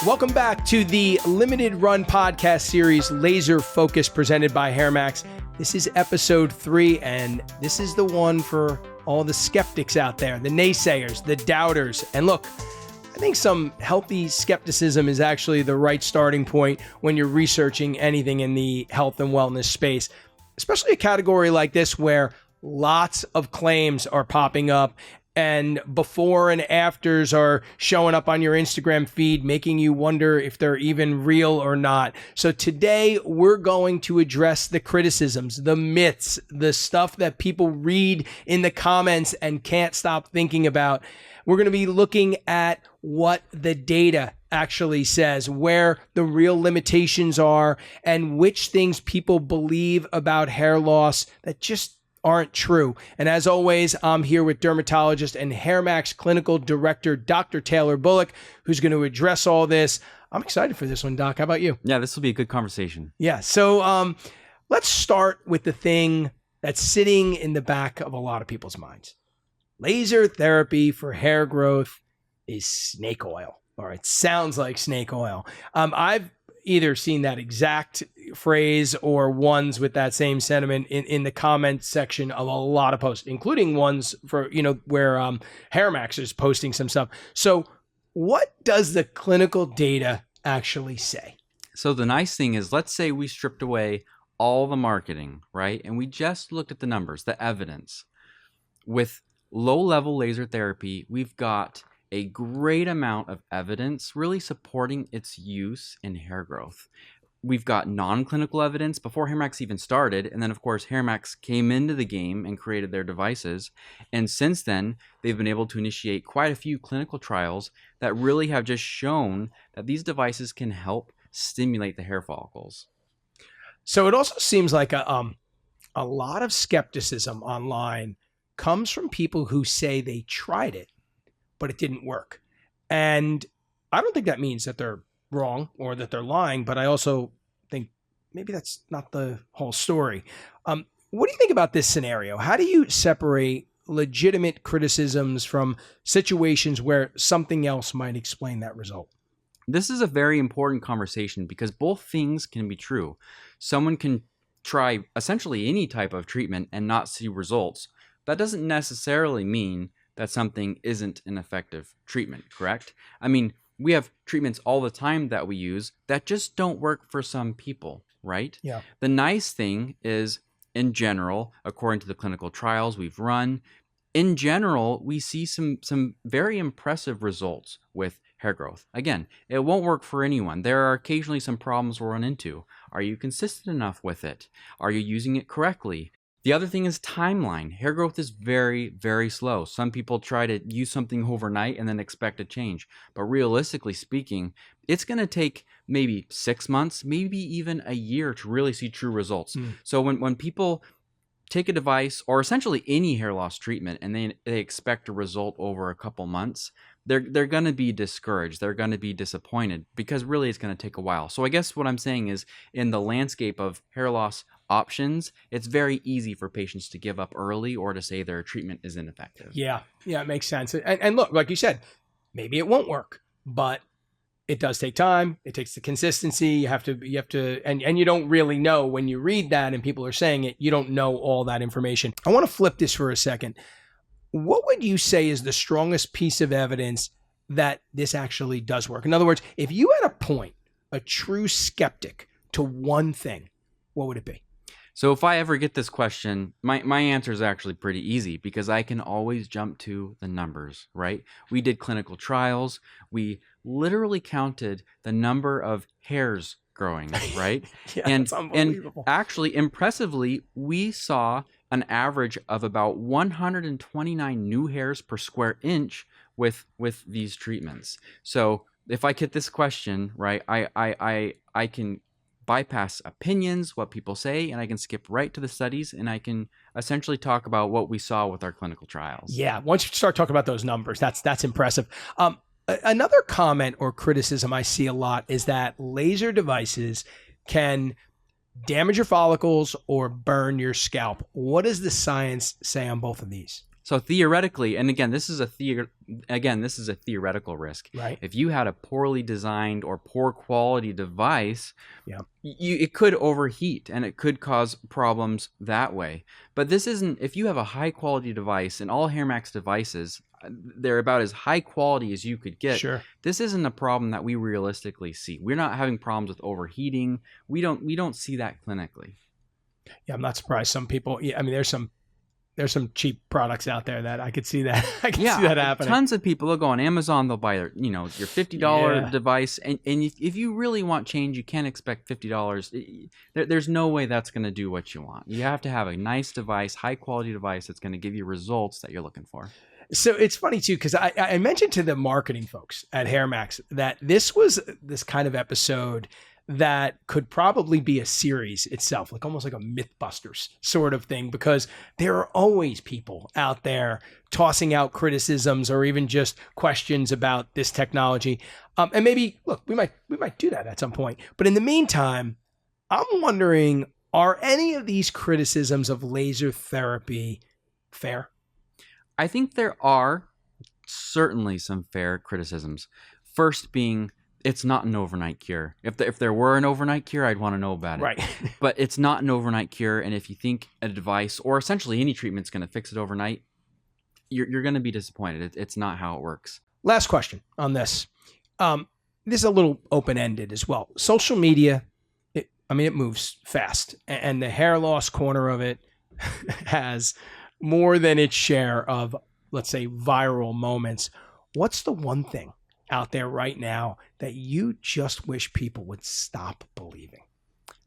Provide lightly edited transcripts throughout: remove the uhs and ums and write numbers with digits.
Welcome back to the limited run podcast series, Laser Focus, presented by Hairmax. This is episode 3, and this is the one for all the skeptics out there, the naysayers, the doubters. And look, I think some healthy skepticism is actually the right starting point when you're researching anything in the health and wellness space, especially a category like this where lots of claims are popping up and before and afters are showing up on your Instagram feed, making you wonder if they're even real or not. So today we're going to address the criticisms, the myths, the stuff that people read in the comments and can't stop thinking about. We're going to be looking at what the data actually says, where the real limitations are, and which things people believe about hair loss that just aren't true. And as always, I'm here with dermatologist and Hairmax clinical director, Dr. Taylor Bullock, who's going to address all this. I'm excited for this one, Doc. How about you? Yeah, this will be a good conversation. Yeah. So let's start with the thing that's sitting in the back of a lot of people's minds. Laser therapy for hair growth is snake oil, or it sounds like snake oil. I've either seen that exact phrase or ones with that same sentiment in the comment section of a lot of posts, including ones for, where Hairmax is posting some stuff. So what does the clinical data actually say? So the nice thing is, let's say we stripped away all the marketing, right? And we just looked at the numbers, the evidence. With low-level laser therapy, we've got a great amount of evidence really supporting its use in hair growth. We've got non-clinical evidence before Hairmax even started, and then of course Hairmax came into the game and created their devices, and since then they've been able to initiate quite a few clinical trials that really have just shown that these devices can help stimulate the hair follicles. So it also seems like a lot of skepticism online comes from people who say they tried it, but it didn't work. And I don't think that means that they're wrong or that they're lying, but I also think maybe that's not the whole story. What do you think about this scenario? How do you separate legitimate criticisms from situations where something else might explain that result? This is a very important conversation because both things can be true. Someone can try essentially any type of treatment and not see results. That doesn't necessarily mean that something isn't an effective treatment, correct? I mean, we have treatments all the time that we use that just don't work for some people, right? Yeah. The nice thing is, in general, according to the clinical trials we've run, in general, we see some very impressive results with hair growth. Again, it won't work for anyone. There are occasionally some problems we'll run into. Are you consistent enough with it? Are you using it correctly? The other thing is timeline. Hair growth is very, very slow. Some people try to use something overnight and then expect a change. But realistically speaking, it's going to take maybe 6 months, maybe even a year to really see true results. So when people take a device or essentially any hair loss treatment and they expect a result over a couple months, they're going to be discouraged. They're going to be disappointed because really it's going to take a while. So I guess what I'm saying is, in the landscape of hair loss options, it's very easy for patients to give up early or to say their treatment is ineffective. Yeah, it makes sense. And look, like you said, maybe it won't work, but it does take time. It takes the consistency. You have to, and you don't really know when you read that and people are saying it, you don't know all that information. I want to flip this for a second. What would you say is the strongest piece of evidence that this actually does work? In other words, if you had a point, a true skeptic to one thing, what would it be? So if I ever get this question, my answer is actually pretty easy because I can always jump to the numbers, right? We did clinical trials. We literally counted the number of hairs growing, right? Yeah, and, that's unbelievable. And actually, impressively, we saw an average of about 129 new hairs per square inch with these treatments. So if I get this question, right, I can bypass opinions, what people say, and I can skip right to the studies, and I can essentially talk about what we saw with our clinical trials. Yeah, once you start talking about those numbers, that's impressive. Another comment or criticism I see a lot is that laser devices can damage your follicles or burn your scalp. What does the science say on both of these? So theoretically, and again, this is a theoretical risk. Right. If you had a poorly designed or poor quality device, Yeah. it could overheat and it could cause problems that way. But this isn't. If you have a high quality device, and all Hairmax devices, they're about as high quality as you could get. Sure. This isn't a problem that we realistically see. We're not having problems with overheating. We don't see that clinically. Yeah, I'm not surprised. Some people. Yeah, I mean, there's some cheap products out there that I could see that. I can see that happening. Tons of people will go on Amazon. They'll buy your $50 device, and if you really want change, you can't expect $50. There's no way that's going to do what you want. You have to have a nice device, high quality device that's going to give you results that you're looking for. So it's funny too, because I mentioned to the marketing folks at Hairmax that this was this kind of episode that could probably be a series itself, like almost like a Mythbusters sort of thing, because there are always people out there tossing out criticisms or even just questions about this technology. And maybe, look, we might do that at some point. But in the meantime, I'm wondering, are any of these criticisms of laser therapy fair? I think there are certainly some fair criticisms. First being, it's not an overnight cure. If there were an overnight cure, I'd want to know about it. Right. But it's not an overnight cure, and if you think a device or essentially any treatment's going to fix it overnight, you're going to be disappointed. It's not how it works. Last question on this. This is a little open-ended as well. Social media, it moves fast, and the hair loss corner of it has more than its share of, let's say, viral moments. What's the one thing out there right now that you just wish people would stop believing?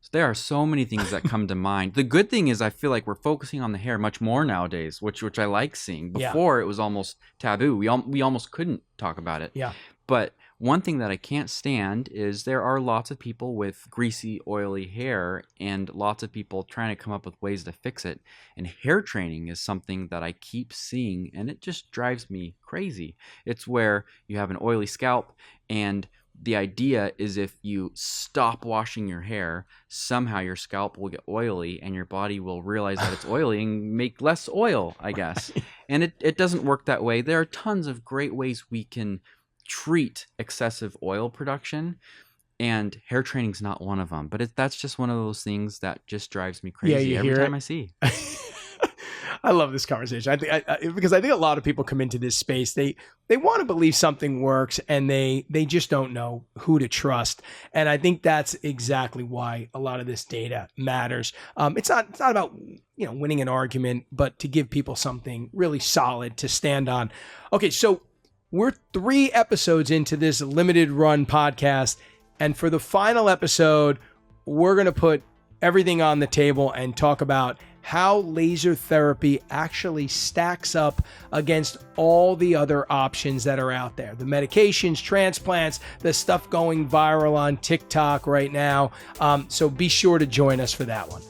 So there are so many things that come to mind. The good thing is I feel like we're focusing on the hair much more nowadays, which I like seeing. Before it was almost taboo. We almost couldn't talk about it. Yeah. But one thing that I can't stand is there are lots of people with greasy, oily hair and lots of people trying to come up with ways to fix it. And hair training is something that I keep seeing, and it just drives me crazy. It's where you have an oily scalp, and the idea is if you stop washing your hair, somehow your scalp will get oily and your body will realize that it's oily and make less oil, I guess. And it doesn't work that way. There are tons of great ways we can treat excessive oil production, and hair training is not one of them. But that's just one of those things that just drives me crazy every time I see. I love this conversation. Because I think a lot of people come into this space, they want to believe something works, and they just don't know who to trust. And I think that's exactly why a lot of this data matters. It's not about winning an argument, but to give people something really solid to stand on. Okay, so we're 3 episodes into this limited run podcast, and for the final episode, we're going to put everything on the table and talk about how laser therapy actually stacks up against all the other options that are out there. The medications, transplants, the stuff going viral on TikTok right now. So be sure to join us for that one.